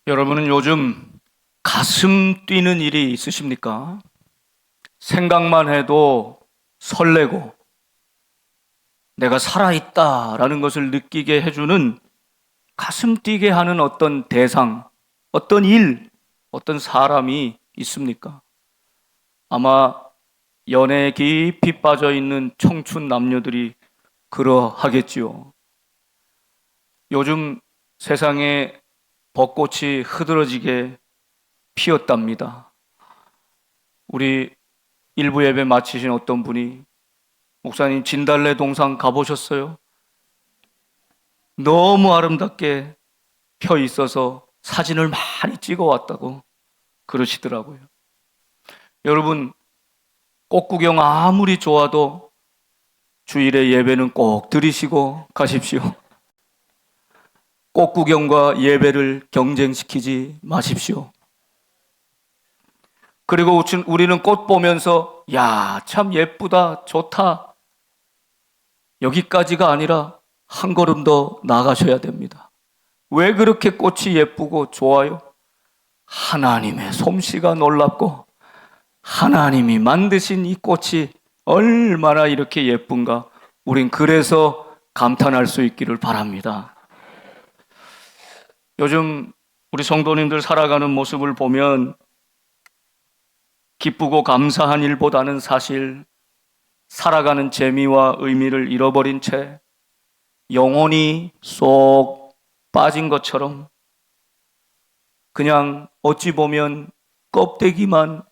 여러분은 요즘 가슴 뛰는 일이 있으십니까? 생각만 해도 설레고 내가 살아있다라는 것을 느끼게 해주는 가슴 뛰게 하는 어떤 대상, 어떤 일, 어떤 사람이 있습니까? 아마 연애에 깊이 빠져 있는 청춘 남녀들이 그러하겠지요. 요즘 세상에 벚꽃이 흐드러지게 피었답니다. 우리 일부 예배 마치신 어떤 분이 목사님 진달래 동상 가보셨어요? 너무 아름답게 펴 있어서 사진을 많이 찍어 왔다고 그러시더라고요. 여러분, 꽃 구경 아무리 좋아도 주일에 예배는 꼭 드리시고 가십시오. 꽃 구경과 예배를 경쟁시키지 마십시오. 그리고 우리는 꽃 보면서 야, 참 예쁘다, 좋다. 여기까지가 아니라 한 걸음 더 나가셔야 됩니다. 왜 그렇게 꽃이 예쁘고 좋아요? 하나님의 솜씨가 놀랍고 하나님이 만드신 이 꽃이 얼마나 이렇게 예쁜가. 우린 그래서 감탄할 수 있기를 바랍니다. 요즘 우리 성도님들 살아가는 모습을 보면 기쁘고 감사한 일보다는 사실 살아가는 재미와 의미를 잃어버린 채 영혼이 쏙 빠진 것처럼 그냥 어찌 보면 껍데기만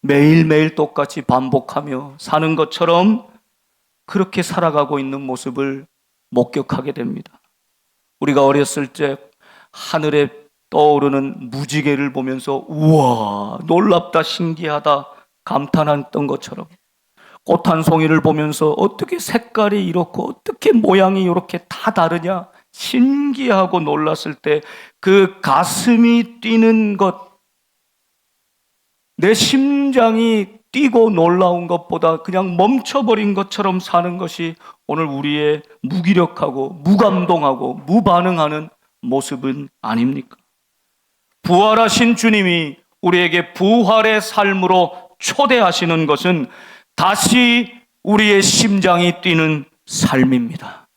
매일매일 똑같이 반복하며 사는 것처럼 그렇게 살아가고 있는 모습을 목격하게 됩니다. 우리가 어렸을 때 하늘에 떠오르는 무지개를 보면서 우와, 놀랍다, 신기하다 감탄했던 것처럼 꽃 한 송이를 보면서 어떻게 색깔이 이렇고 어떻게 모양이 이렇게 다 다르냐 신기하고 놀랐을 때 그 가슴이 뛰는 것, 내 심장이 뛰고 놀라운 것보다 그냥 멈춰버린 것처럼 사는 것이 오늘 우리의 무기력하고 무감동하고 무반응하는 모습은 아닙니까? 부활하신 주님이 우리에게 부활의 삶으로 초대하시는 것은 다시 우리의 심장이 뛰는 삶입니다.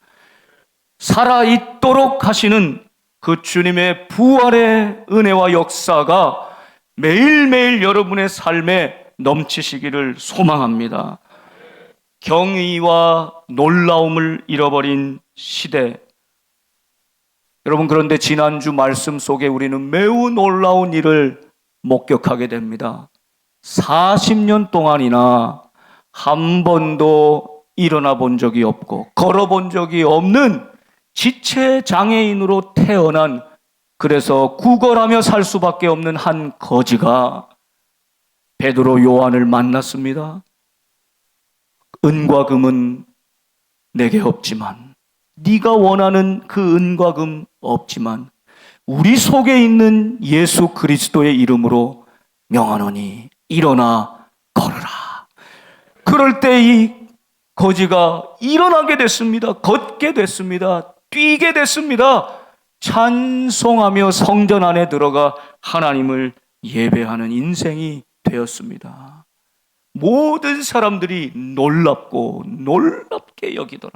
살아있도록 하시는 그 주님의 부활의 은혜와 역사가 매일매일 여러분의 삶에 넘치시기를 소망합니다. 경의와 놀라움을 잃어버린 시대. 여러분, 그런데 지난주 말씀 속에 우리는 매우 놀라운 일을 목격하게 됩니다. 40년 동안이나 한 번도 일어나 본 적이 없고 걸어 본 적이 없는 지체 장애인으로 태어난, 그래서 구걸하며 살 수밖에 없는 한 거지가 베드로 요한을 만났습니다. 은과 금은 내게 없지만, 네가 원하는 그 은과 금 없지만 우리 속에 있는 예수 그리스도의 이름으로 명하노니 일어나 걸어라. 그럴 때 이 거지가 일어나게 됐습니다. 걷게 됐습니다. 뛰게 됐습니다. 찬송하며 성전 안에 들어가 하나님을 예배하는 인생이 되었습니다. 모든 사람들이 놀랍고 놀랍게 여기더라.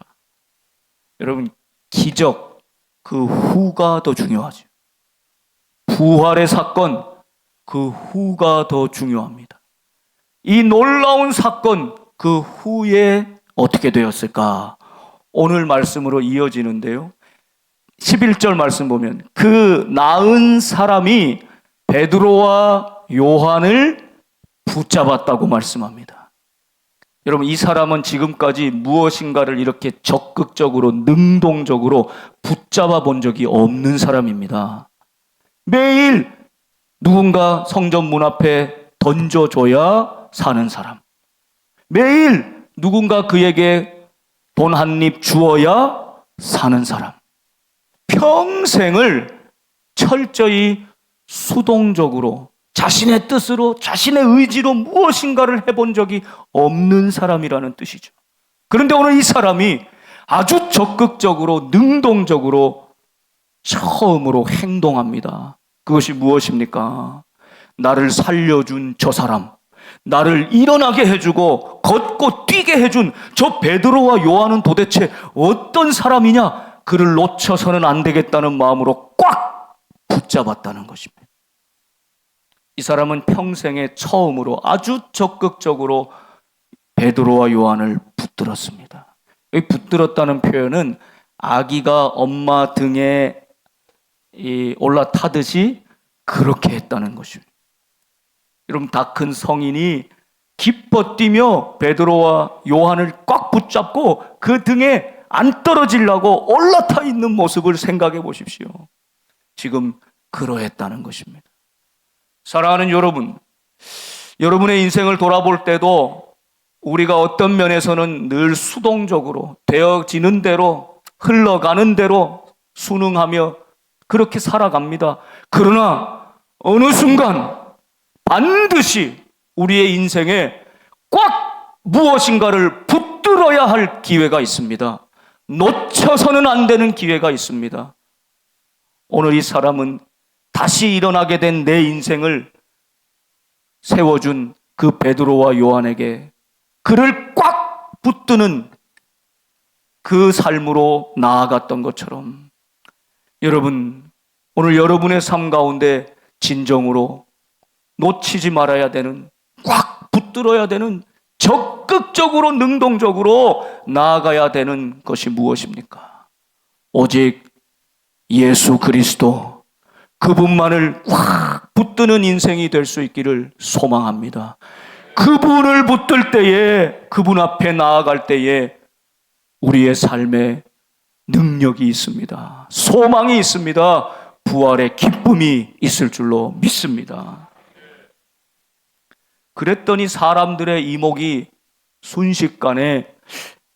여러분, 기적, 그 후가 더 중요하죠. 부활의 사건, 그 후가 더 중요합니다. 이 놀라운 사건, 그 후에 어떻게 되었을까? 오늘 말씀으로 이어지는데요. 11절 말씀 보면 그 나은 사람이 베드로와 요한을 붙잡았다고 말씀합니다. 여러분, 이 사람은 지금까지 무엇인가를 이렇게 적극적으로 능동적으로 붙잡아 본 적이 없는 사람입니다. 매일 누군가 성전 문 앞에 던져줘야 사는 사람, 매일 누군가 그에게 돈 한 입 주어야 사는 사람, 평생을 철저히 수동적으로 자신의 뜻으로 자신의 의지로 무엇인가를 해본 적이 없는 사람이라는 뜻이죠. 그런데 오늘 이 사람이 아주 적극적으로 능동적으로 처음으로 행동합니다. 그것이 무엇입니까? 나를 살려준 저 사람, 나를 일어나게 해주고 걷고 뛰게 해준 저 베드로와 요한은 도대체 어떤 사람이냐? 그를 놓쳐서는 안 되겠다는 마음으로 꽉 붙잡았다는 것입니다. 이 사람은 평생에 처음으로 아주 적극적으로 베드로와 요한을 붙들었습니다. 여기 붙들었다는 표현은 아기가 엄마 등에 올라타듯이 그렇게 했다는 것입니다. 여러분, 다 큰 성인이 기뻐 뛰며 베드로와 요한을 꽉 붙잡고 그 등에 안 떨어지려고 올라타 있는 모습을 생각해 보십시오. 지금 그러했다는 것입니다. 사랑하는 여러분, 여러분의 인생을 돌아볼 때도 우리가 어떤 면에서는 늘 수동적으로 되어지는 대로 흘러가는 대로 순응하며 그렇게 살아갑니다. 그러나 어느 순간 반드시 우리의 인생에 꽉 무엇인가를 붙들어야 할 기회가 있습니다. 놓쳐서는 안 되는 기회가 있습니다. 오늘 이 사람은 다시 일어나게 된 내 인생을 세워준 그 베드로와 요한에게 그를 꽉 붙드는 그 삶으로 나아갔던 것처럼 여러분, 오늘 여러분의 삶 가운데 진정으로 놓치지 말아야 되는, 꽉 붙들어야 되는, 적극적으로 능동적으로 나아가야 되는 것이 무엇입니까? 오직 예수 그리스도, 그분만을 꽉 붙드는 인생이 될 수 있기를 소망합니다. 그분을 붙들 때에, 그분 앞에 나아갈 때에 우리의 삶에 능력이 있습니다. 소망이 있습니다. 부활의 기쁨이 있을 줄로 믿습니다. 그랬더니 사람들의 이목이 순식간에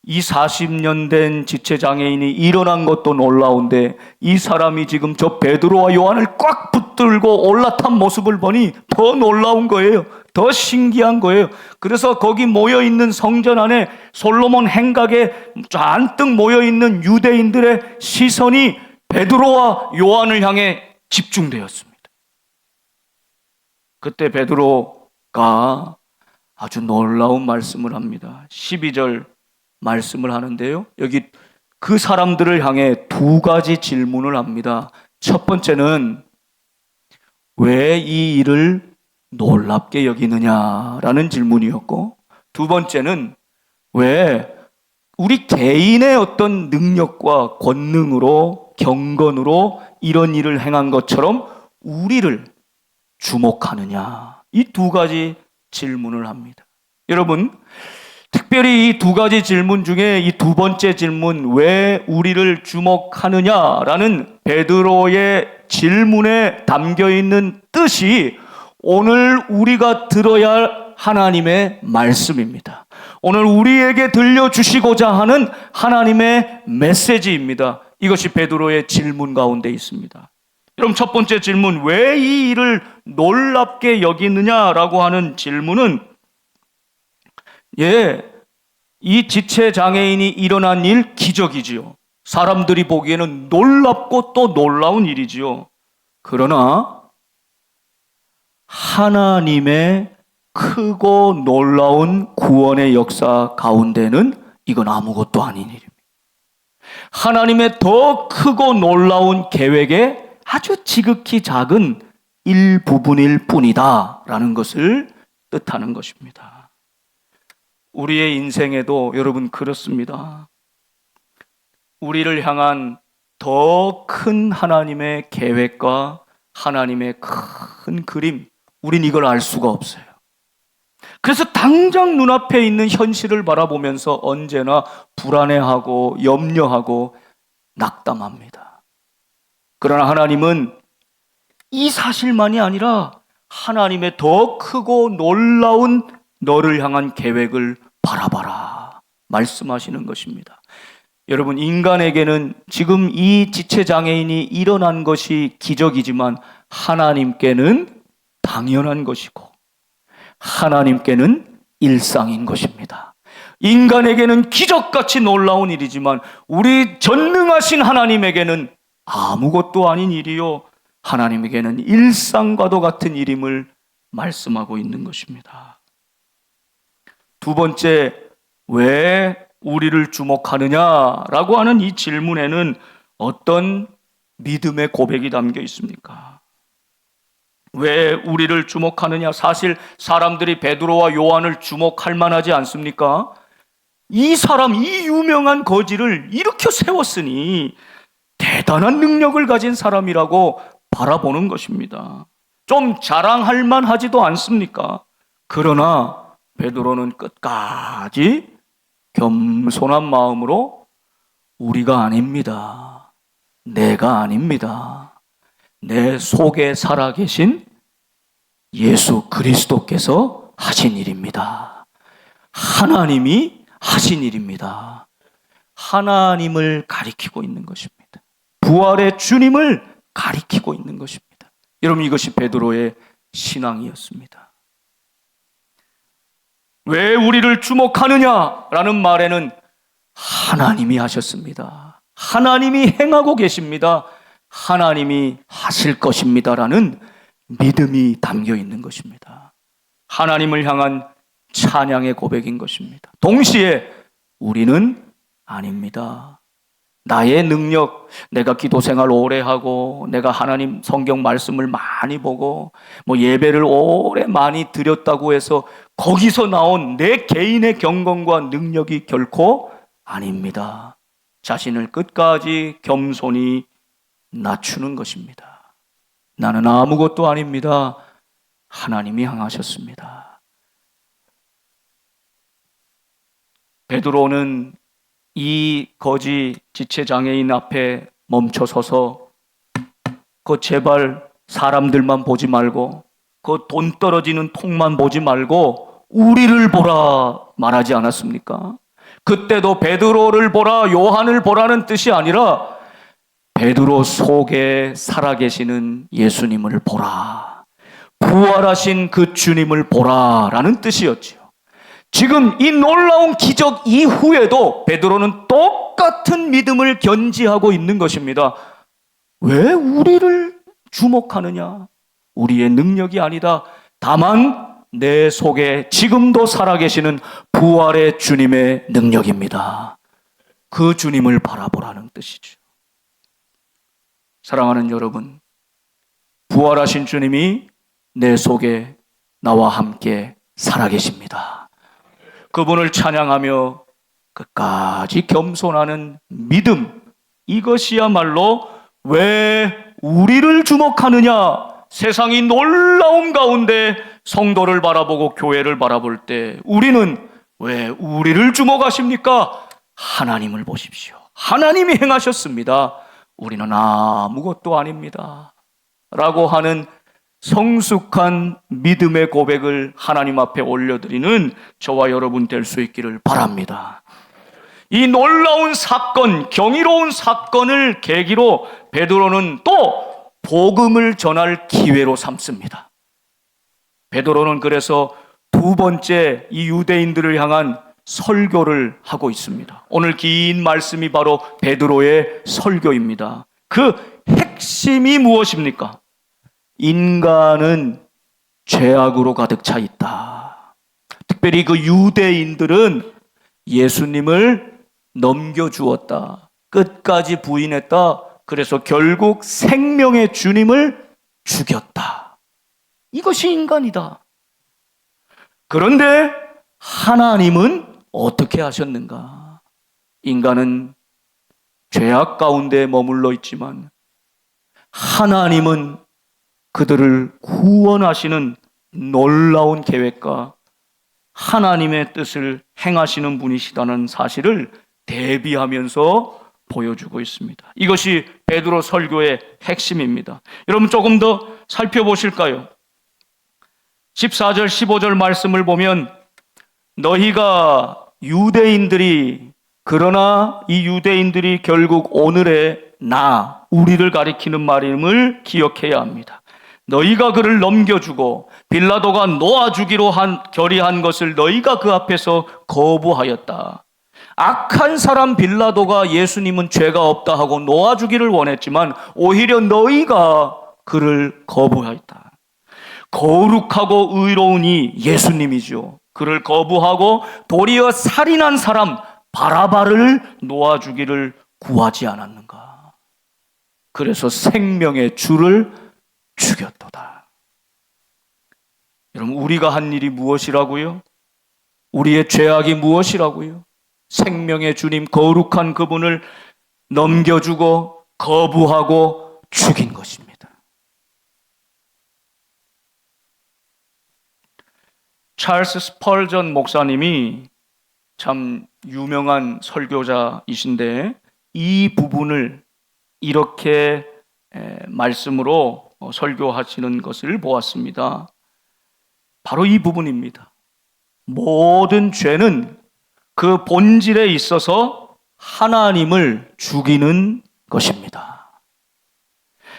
이 40년 된 지체장애인이 일어난 것도 놀라운데 이 사람이 지금 저 베드로와 요한을 꽉 붙들고 올라탄 모습을 보니 더 놀라운 거예요. 더 신기한 거예요. 그래서 거기 모여있는 성전 안에 솔로몬 행각에 잔뜩 모여있는 유대인들의 시선이 베드로와 요한을 향해 집중되었습니다. 그때 베드로가 아주 놀라운 말씀을 합니다. 12절 말씀을 하는데요. 여기 그 사람들을 향해 두 가지 질문을 합니다. 첫 번째는 왜 이 일을 놀랍게 여기느냐라는 질문이었고, 두 번째는 왜 우리 개인의 어떤 능력과 권능으로 경건으로 이런 일을 행한 것처럼 우리를 주목하느냐, 이 두 가지 질문을 합니다. 여러분, 특별히 이 두 가지 질문 중에 이 두 번째 질문, 왜 우리를 주목하느냐라는 베드로의 질문에 담겨있는 뜻이 오늘 우리가 들어야 할 하나님의 말씀입니다. 오늘 우리에게 들려주시고자 하는 하나님의 메시지입니다. 이것이 베드로의 질문 가운데 있습니다. 그럼 첫 번째 질문, 왜 이 일을 놀랍게 여기느냐라고 하는 질문은 이 지체장애인이 일어난 일 기적이지요. 사람들이 보기에는 놀랍고 또 놀라운 일이지요. 그러나 하나님의 크고 놀라운 구원의 역사 가운데는 이건 아무것도 아닌 일입니다. 하나님의 더 크고 놀라운 계획의 아주 지극히 작은 일부분일 뿐이다 라는 것을 뜻하는 것입니다. 우리의 인생에도 여러분 그렇습니다. 우리를 향한 더 큰 하나님의 계획과 하나님의 큰 그림, 우린 이걸 알 수가 없어요. 그래서 당장 눈앞에 있는 현실을 바라보면서 언제나 불안해하고 염려하고 낙담합니다. 그러나 하나님은 이 사실만이 아니라 하나님의 더 크고 놀라운 너를 향한 계획을 바라봐라 말씀하시는 것입니다. 여러분, 인간에게는 지금 이 지체장애인이 일어난 것이 기적이지만 하나님께는 당연한 것이고 하나님께는 일상인 것입니다. 인간에게는 기적같이 놀라운 일이지만 우리 전능하신 하나님에게는 아무것도 아닌 일이요, 하나님에게는 일상과도 같은 일임을 말씀하고 있는 것입니다. 두 번째, 왜 우리를 주목하느냐라고 하는 이 질문에는 어떤 믿음의 고백이 담겨 있습니까? 왜 우리를 주목하느냐? 사실 사람들이 베드로와 요한을 주목할 만하지 않습니까? 이 사람, 이 유명한 거지를 일으켜 세웠으니 대단한 능력을 가진 사람이라고 바라보는 것입니다. 좀 자랑할 만하지도 않습니까? 그러나 베드로는 끝까지 겸손한 마음으로 우리가 아닙니다. 내가 아닙니다. 내 속에 살아계신 예수 그리스도께서 하신 일입니다. 하나님이 하신 일입니다. 하나님을 가리키고 있는 것입니다. 부활의 주님을 가리키고 있는 것입니다. 여러분, 이것이 베드로의 신앙이었습니다. 왜 우리를 주목하느냐라는 말에는 하나님이 하셨습니다. 하나님이 행하고 계십니다. 하나님이 하실 것입니다라는 믿음이 담겨 있는 것입니다. 하나님을 향한 찬양의 고백인 것입니다. 동시에 우리는 아닙니다. 나의 능력, 내가 기도 생활 오래 하고, 내가 하나님 성경 말씀을 많이 보고, 예배를 오래 많이 드렸다고 해서 거기서 나온 내 개인의 경건과 능력이 결코 아닙니다. 자신을 끝까지 겸손히 낮추는 것입니다. 나는 아무것도 아닙니다. 하나님이 향하셨습니다. 베드로는 이 거지 지체장애인 앞에 멈춰서서 제발 사람들만 보지 말고 돈 떨어지는 통만 보지 말고 우리를 보라 말하지 않았습니까? 그때도 베드로를 보라, 요한을 보라는 뜻이 아니라 베드로 속에 살아계시는 예수님을 보라, 부활하신 그 주님을 보라라는 뜻이었지요. 지금 이 놀라운 기적 이후에도 베드로는 똑같은 믿음을 견지하고 있는 것입니다. 왜 우리를 주목하느냐? 우리의 능력이 아니다. 다만 내 속에 지금도 살아계시는 부활의 주님의 능력입니다. 그 주님을 바라보라는 뜻이죠. 사랑하는 여러분, 부활하신 주님이 내 속에 나와 함께 살아계십니다. 그분을 찬양하며 끝까지 겸손하는 믿음, 이것이야말로 왜 우리를 주목하느냐? 세상이 놀라운 가운데 성도를 바라보고 교회를 바라볼 때 우리는 왜 우리를 주목하십니까? 하나님을 보십시오. 하나님이 행하셨습니다. 우리는 아무것도 아닙니다. 라고 하는 성숙한 믿음의 고백을 하나님 앞에 올려드리는 저와 여러분 될 수 있기를 바랍니다. 이 놀라운 사건, 경이로운 사건을 계기로 베드로는 또 복음을 전할 기회로 삼습니다. 베드로는 그래서 두 번째 이 유대인들을 향한 설교를 하고 있습니다. 오늘 긴 말씀이 바로 베드로의 설교입니다. 그 핵심이 무엇입니까? 인간은 죄악으로 가득 차 있다. 특별히 그 유대인들은 예수님을 넘겨주었다. 끝까지 부인했다. 그래서 결국 생명의 주님을 죽였다. 이것이 인간이다. 그런데 하나님은 어떻게 하셨는가? 인간은 죄악 가운데 머물러 있지만 하나님은 그들을 구원하시는 놀라운 계획과 하나님의 뜻을 행하시는 분이시다는 사실을 대비하면서 보여주고 있습니다. 이것이 베드로 설교의 핵심입니다. 여러분 조금 더 살펴보실까요? 14절 15절 말씀을 보면 너희가 유대인들이, 그러나 이 유대인들이 결국 오늘의 우리를 가리키는 말임을 기억해야 합니다. 너희가 그를 넘겨주고 빌라도가 놓아주기로 결의한 것을 너희가 그 앞에서 거부하였다. 악한 사람 빌라도가 예수님은 죄가 없다 하고 놓아주기를 원했지만 오히려 너희가 그를 거부하였다. 거룩하고 의로운 이 예수님이죠. 그를 거부하고 도리어 살인한 사람 바라바를 놓아주기를 구하지 않았는가. 그래서 생명의 주를 죽였도다. 여러분, 우리가 한 일이 무엇이라고요? 우리의 죄악이 무엇이라고요? 생명의 주님, 거룩한 그분을 넘겨주고 거부하고 죽인 것입니다. 찰스 스펄전 목사님이 참 유명한 설교자이신데 이 부분을 이렇게 말씀으로 설교하시는 것을 보았습니다. 바로 이 부분입니다. 모든 죄는 그 본질에 있어서 하나님을 죽이는 것입니다.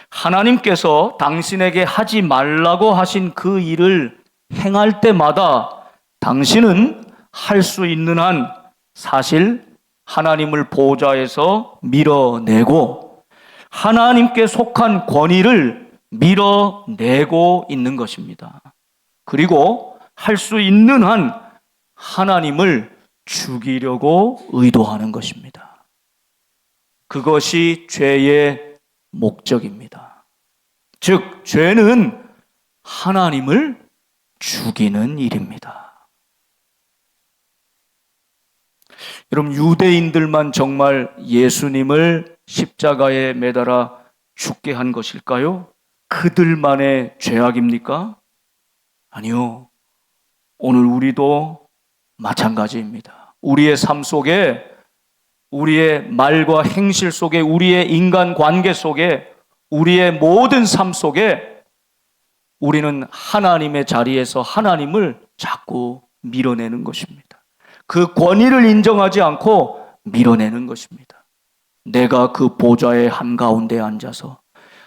하나님께서 당신에게 하지 말라고 하신 그 일을 행할 때마다 당신은 할 수 있는 한 사실 하나님을 보좌에서 밀어내고 하나님께 속한 권위를 밀어내고 있는 것입니다. 그리고 할 수 있는 한 하나님을 죽이려고 의도하는 것입니다. 그것이 죄의 목적입니다. 즉, 죄는 하나님을 죽이는 일입니다. 여러분, 유대인들만 정말 예수님을 십자가에 매달아 죽게 한 것일까요? 그들만의 죄악입니까? 아니요. 오늘 우리도 마찬가지입니다. 우리의 삶 속에, 우리의 말과 행실 속에, 우리의 인간 관계 속에, 우리의 모든 삶 속에 우리는 하나님의 자리에서 하나님을 자꾸 밀어내는 것입니다. 그 권위를 인정하지 않고 밀어내는 것입니다. 내가 그 보좌의 한가운데 앉아서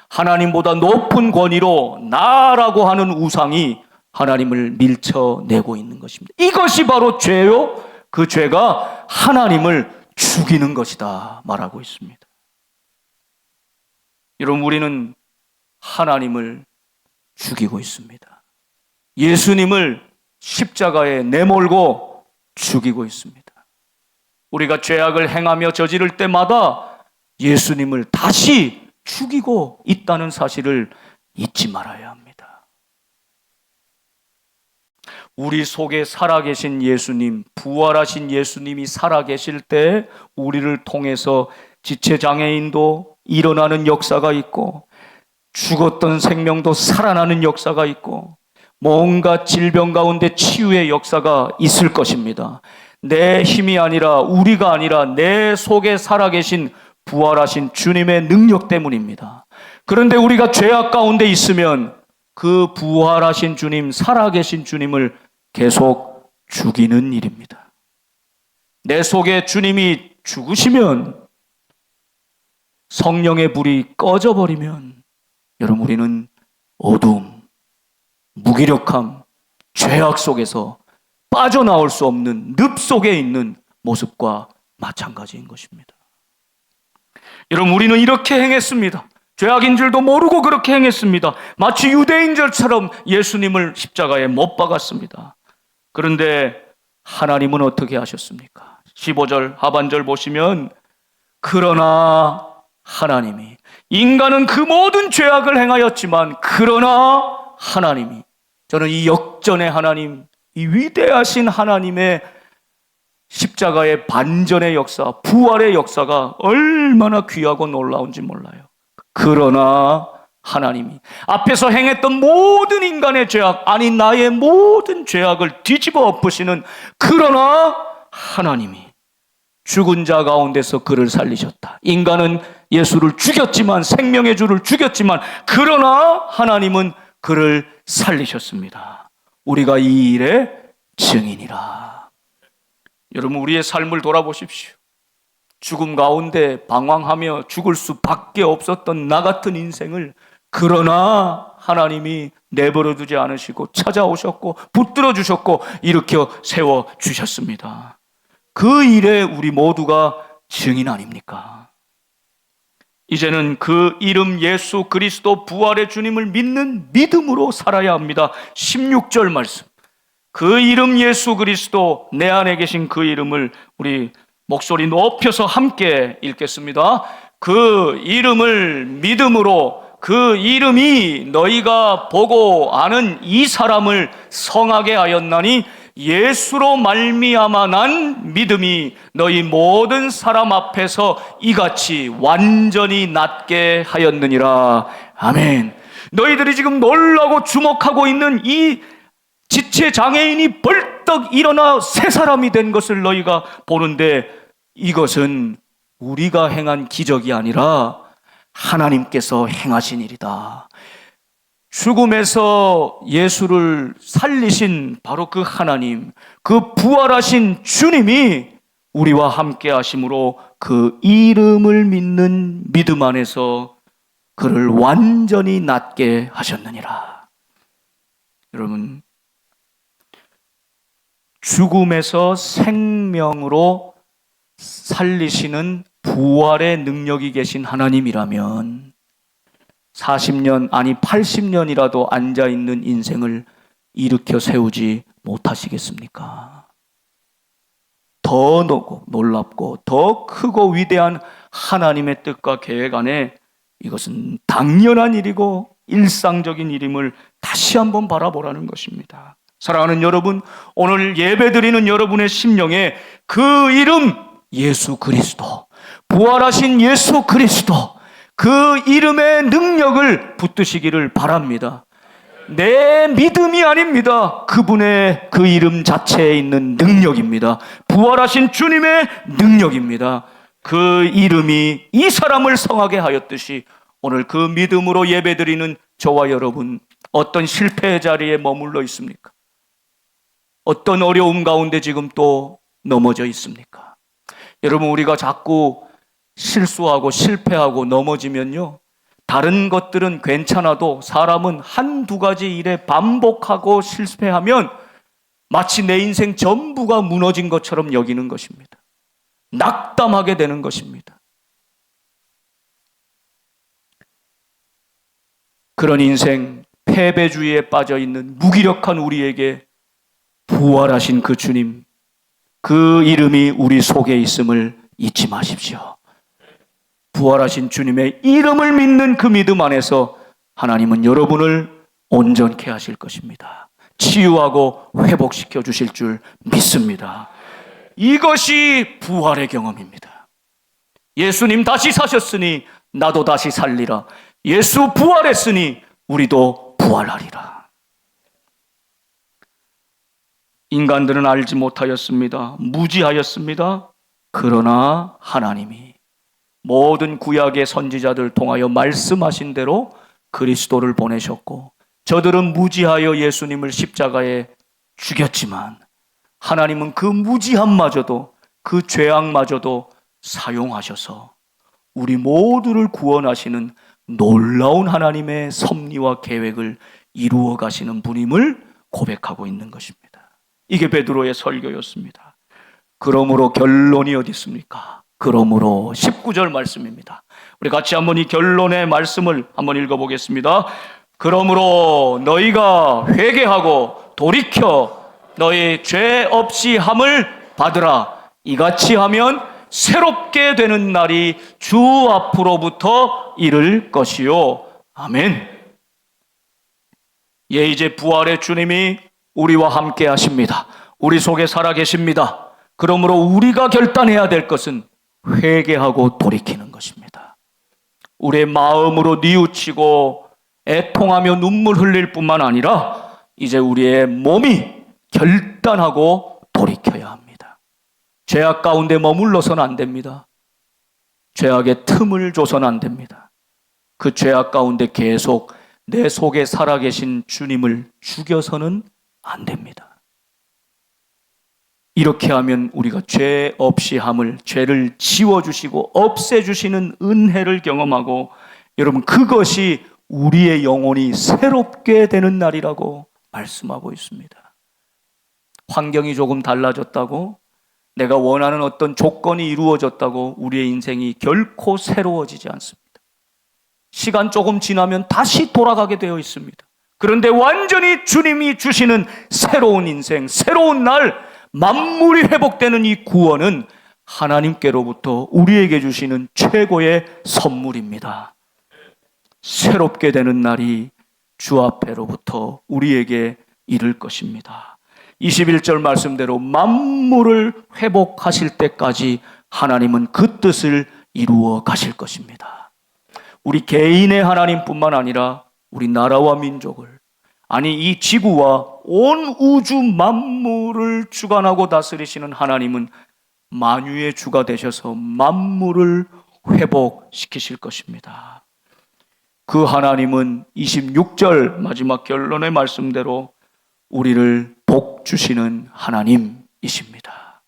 하나님보다 높은 권위로 나라고 하는 우상이 하나님을 밀쳐내고 있는 것입니다. 이것이 바로 죄요. 그 죄가 하나님을 죽이는 것이다 말하고 있습니다. 여러분, 우리는 하나님을 죽이고 있습니다. 예수님을 십자가에 내몰고 죽이고 있습니다. 우리가 죄악을 행하며 저지를 때마다 예수님을 다시 죽이고 있다는 사실을 잊지 말아야 합니다. 우리 속에 살아계신 예수님, 부활하신 예수님이 살아계실 때 우리를 통해서 지체장애인도 일어나는 역사가 있고 죽었던 생명도 살아나는 역사가 있고 뭔가 질병 가운데 치유의 역사가 있을 것입니다. 내 힘이 아니라, 우리가 아니라 내 속에 살아계신 부활하신 주님의 능력 때문입니다. 그런데 우리가 죄악 가운데 있으면 그 부활하신 주님, 살아계신 주님을 계속 죽이는 일입니다. 내 속에 주님이 죽으시면, 성령의 불이 꺼져버리면 여러분, 우리는 어두움, 무기력함, 죄악 속에서 빠져나올 수 없는 늪 속에 있는 모습과 마찬가지인 것입니다. 여러분, 우리는 이렇게 행했습니다. 죄악인 줄도 모르고 그렇게 행했습니다. 마치 유대인들처럼 예수님을 십자가에 못 박았습니다. 그런데 하나님은 어떻게 하셨습니까? 15절 하반절 보시면, 그러나 하나님이, 인간은 그 모든 죄악을 행하였지만 그러나 하나님이, 저는 이 역전의 하나님, 이 위대하신 하나님의 십자가의 반전의 역사, 부활의 역사가 얼마나 귀하고 놀라운지 몰라요. 그러나 하나님이 앞에서 행했던 모든 인간의 죄악, 아니 나의 모든 죄악을 뒤집어 엎으시는, 그러나 하나님이 죽은 자 가운데서 그를 살리셨다. 인간은 예수를 죽였지만, 생명의 주를 죽였지만, 그러나 하나님은 그를 살리셨습니다. 우리가 이 일의 증인이라. 여러분, 우리의 삶을 돌아보십시오. 죽음 가운데 방황하며 죽을 수밖에 없었던 나 같은 인생을 그러나 하나님이 내버려 두지 않으시고 찾아오셨고 붙들어 주셨고 일으켜 세워 주셨습니다. 그 일에 우리 모두가 증인 아닙니까? 이제는 그 이름 예수 그리스도 부활의 주님을 믿는 믿음으로 살아야 합니다. 16절 말씀. 그 이름 예수 그리스도, 내 안에 계신 그 이름을 우리 목소리 높여서 함께 읽겠습니다. 그 이름을 믿음으로, 그 이름이 너희가 보고 아는 이 사람을 성하게 하였나니 예수로 말미암아 난 믿음이 너희 모든 사람 앞에서 이같이 완전히 낫게 하였느니라. 아멘. 너희들이 지금 놀라고 주목하고 있는 이 지체 장애인이 벌떡 일어나 새 사람이 된 것을 너희가 보는데, 이것은 우리가 행한 기적이 아니라 하나님께서 행하신 일이다. 죽음에서 예수를 살리신 바로 그 하나님, 그 부활하신 주님이 우리와 함께 하심으로 그 이름을 믿는 믿음 안에서 그를 완전히 낫게 하셨느니라. 여러분, 죽음에서 생명으로 살리시는 부활의 능력이 계신 하나님이라면 40년 아니 80년이라도 앉아있는 인생을 일으켜 세우지 못하시겠습니까? 더 놀랍고 더 크고 위대한 하나님의 뜻과 계획 안에 이것은 당연한 일이고 일상적인 일임을 다시 한번 바라보라는 것입니다. 사랑하는 여러분, 오늘 예배드리는 여러분의 심령에 그 이름 예수 그리스도, 부활하신 예수 그리스도, 그 이름의 능력을 붙드시기를 바랍니다. 내 믿음이 아닙니다. 그분의 그 이름 자체에 있는 능력입니다. 부활하신 주님의 능력입니다. 그 이름이 이 사람을 성하게 하였듯이 오늘 그 믿음으로 예배드리는 저와 여러분, 어떤 실패의 자리에 머물러 있습니까? 어떤 어려움 가운데 지금 또 넘어져 있습니까? 여러분, 우리가 자꾸 실수하고 실패하고 넘어지면요, 다른 것들은 괜찮아도 사람은 한두 가지 일에 반복하고 실패하면 마치 내 인생 전부가 무너진 것처럼 여기는 것입니다. 낙담하게 되는 것입니다. 그런 인생, 패배주의에 빠져있는 무기력한 우리에게 부활하신 그 주님, 그 이름이 우리 속에 있음을 잊지 마십시오. 부활하신 주님의 이름을 믿는 그 믿음 안에서 하나님은 여러분을 온전케 하실 것입니다. 치유하고 회복시켜 주실 줄 믿습니다. 이것이 부활의 경험입니다. 예수님 다시 사셨으니 나도 다시 살리라. 예수 부활했으니 우리도 부활하리라. 인간들은 알지 못하였습니다. 무지하였습니다. 그러나 하나님이 모든 구약의 선지자들 통하여 말씀하신 대로 그리스도를 보내셨고, 저들은 무지하여 예수님을 십자가에 죽였지만 하나님은 그 무지함마저도, 그 죄악마저도 사용하셔서 우리 모두를 구원하시는 놀라운 하나님의 섭리와 계획을 이루어 가시는 분임을 고백하고 있는 것입니다. 이게 베드로의 설교였습니다. 그러므로 결론이 어디 있습니까? 그러므로 19절 말씀입니다. 우리 같이 한번 이 결론의 말씀을 한번 읽어보겠습니다. 그러므로 너희가 회개하고 돌이켜 너희 죄 없이 함을 받으라. 이같이 하면 새롭게 되는 날이 주 앞으로부터 이를 것이요. 아멘. 예, 이제 부활의 주님이 우리와 함께 하십니다. 우리 속에 살아 계십니다. 그러므로 우리가 결단해야 될 것은 회개하고 돌이키는 것입니다. 우리의 마음으로 뉘우치고 애통하며 눈물 흘릴 뿐만 아니라 이제 우리의 몸이 결단하고 돌이켜야 합니다. 죄악 가운데 머물러서는 안 됩니다. 죄악의 틈을 줘서는 안 됩니다. 그 죄악 가운데 계속 내 속에 살아계신 주님을 죽여서는 안 됩니다. 이렇게 하면 우리가 죄 없이 함을, 죄를 지워주시고 없애주시는 은혜를 경험하고, 여러분, 그것이 우리의 영혼이 새롭게 되는 날이라고 말씀하고 있습니다. 환경이 조금 달라졌다고, 내가 원하는 어떤 조건이 이루어졌다고 우리의 인생이 결코 새로워지지 않습니다. 시간 조금 지나면 다시 돌아가게 되어 있습니다. 그런데 완전히 주님이 주시는 새로운 인생, 새로운 날, 만물이 회복되는 이 구원은 하나님께로부터 우리에게 주시는 최고의 선물입니다. 새롭게 되는 날이 주 앞에로부터 우리에게 이를 것입니다. 21절 말씀대로 만물을 회복하실 때까지 하나님은 그 뜻을 이루어 가실 것입니다. 우리 개인의 하나님뿐만 아니라 우리 나라와 민족을, 아니 이 지구와 온 우주 만물을 주관하고 다스리시는 하나님은 만유의 주가 되셔서 만물을 회복시키실 것입니다. 그 하나님은 26절 마지막 결론의 말씀대로 우리를 복 주시는 하나님이십니다.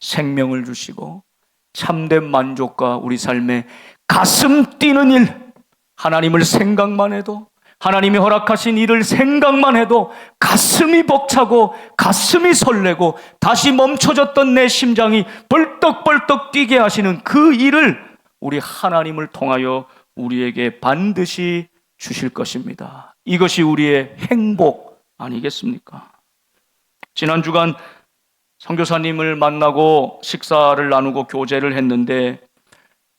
생명을 주시고 참된 만족과 우리 삶에 가슴 뛰는 일, 하나님을 생각만 해도, 하나님이 허락하신 일을 생각만 해도 가슴이 벅차고 가슴이 설레고 다시 멈춰졌던 내 심장이 벌떡벌떡 뛰게 하시는 그 일을 우리 하나님을 통하여 우리에게 반드시 주실 것입니다. 이것이 우리의 행복 아니겠습니까? 지난 주간 선교사님을 만나고 식사를 나누고 교제를 했는데,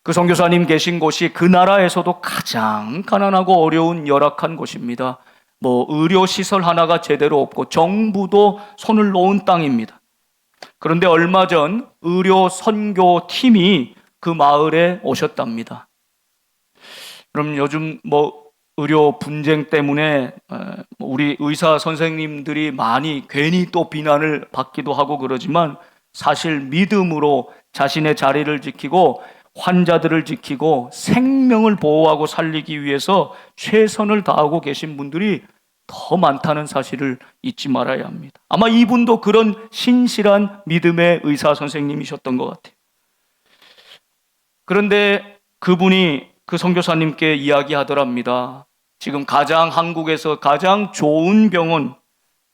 그 선교사님 계신 곳이 그 나라에서도 가장 가난하고 어려운 열악한 곳입니다. 의료시설 하나가 제대로 없고 정부도 손을 놓은 땅입니다. 그런데 얼마 전 의료 선교팀이 그 마을에 오셨답니다. 그럼 요즘 의료 분쟁 때문에 우리 의사 선생님들이 많이 괜히 또 비난을 받기도 하고 그러지만, 사실 믿음으로 자신의 자리를 지키고 환자들을 지키고 생명을 보호하고 살리기 위해서 최선을 다하고 계신 분들이 더 많다는 사실을 잊지 말아야 합니다. 아마 이분도 그런 신실한 믿음의 의사 선생님이셨던 것 같아요. 그런데 그분이 그 선교사님께 이야기하더랍니다. 지금 한국에서 가장 좋은 병원,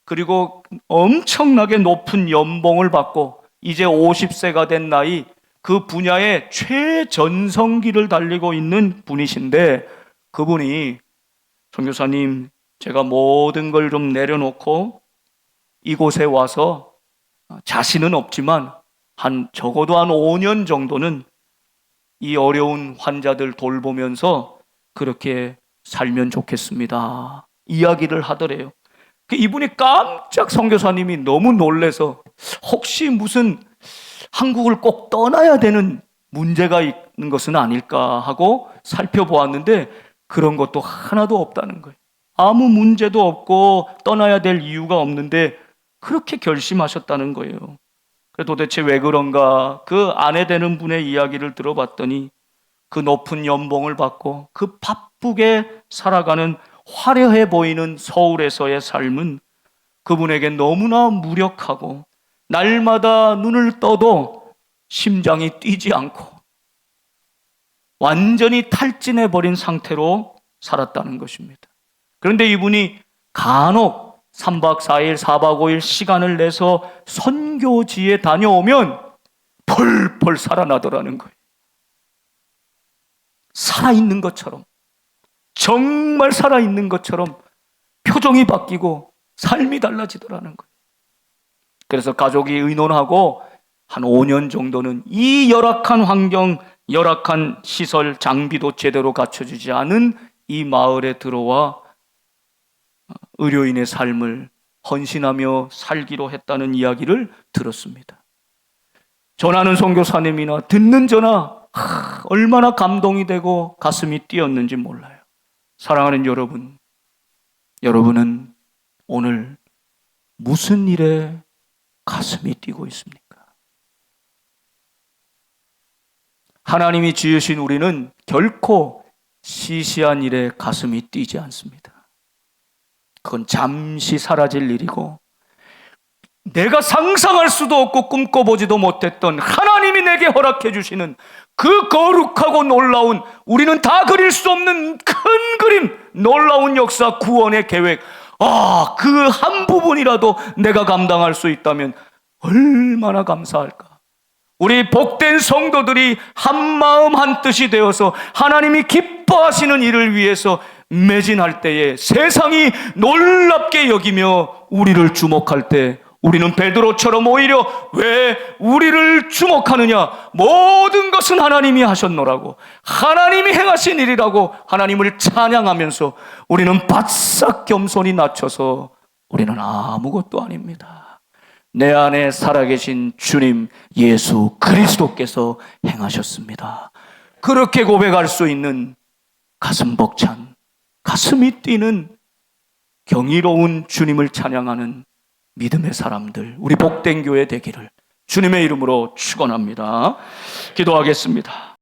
그리고 엄청나게 높은 연봉을 받고 이제 50세가 된 나이, 그 분야의 최전성기를 달리고 있는 분이신데, 그분이 선교사님, 제가 모든 걸 좀 내려놓고 이곳에 와서 자신은 없지만 적어도 한 5년 정도는 이 어려운 환자들 돌보면서 그렇게 살면 좋겠습니다. 이야기를 하더래요. 이분이 깜짝 선교사님이 너무 놀래서 혹시 무슨 한국을 꼭 떠나야 되는 문제가 있는 것은 아닐까 하고 살펴보았는데 그런 것도 하나도 없다는 거예요. 아무 문제도 없고 떠나야 될 이유가 없는데 그렇게 결심하셨다는 거예요. 도대체 왜 그런가? 그 아내 되는 분의 이야기를 들어봤더니 그 높은 연봉을 받고 그 바쁘게 살아가는 화려해 보이는 서울에서의 삶은 그분에게 너무나 무력하고 날마다 눈을 떠도 심장이 뛰지 않고 완전히 탈진해버린 상태로 살았다는 것입니다. 그런데 이분이 간혹 3박 4일, 4박 5일 시간을 내서 선교지에 다녀오면 펄펄 살아나더라는 거예요. 살아있는 것처럼, 정말 살아있는 것처럼 표정이 바뀌고 삶이 달라지더라는 거예요. 그래서 가족이 의논하고 한 5년 정도는 이 열악한 환경, 열악한 시설, 장비도 제대로 갖춰주지 않은 이 마을에 들어와 의료인의 삶을 헌신하며 살기로 했다는 이야기를 들었습니다. 전하는 선교사님이나 듣는 저나 얼마나 감동이 되고 가슴이 뛰었는지 몰라요. 사랑하는 여러분, 여러분은 오늘 무슨 일에 가슴이 뛰고 있습니까? 하나님이 지으신 우리는 결코 시시한 일에 가슴이 뛰지 않습니다. 그건 잠시 사라질 일이고 내가 상상할 수도 없고 꿈꿔보지도 못했던 하나님이 내게 허락해 주시는 그 거룩하고 놀라운, 우리는 다 그릴 수 없는 큰 그림, 놀라운 역사, 구원의 계획, 그 한 부분이라도 내가 감당할 수 있다면 얼마나 감사할까. 우리 복된 성도들이 한마음 한뜻이 되어서 하나님이 기뻐하시는 일을 위해서 매진할 때에 세상이 놀랍게 여기며 우리를 주목할 때 우리는 베드로처럼 오히려 왜 우리를 주목하느냐? 모든 것은 하나님이 하셨노라고, 하나님이 행하신 일이라고 하나님을 찬양하면서 우리는 바싹 겸손히 낮춰서 우리는 아무것도 아닙니다. 내 안에 살아계신 주님 예수 그리스도께서 행하셨습니다. 그렇게 고백할 수 있는 가슴 벅찬, 가슴이 뛰는 경이로운 주님을 찬양하는 믿음의 사람들, 우리 복된 교회 되기를 주님의 이름으로 축원합니다. 기도하겠습니다.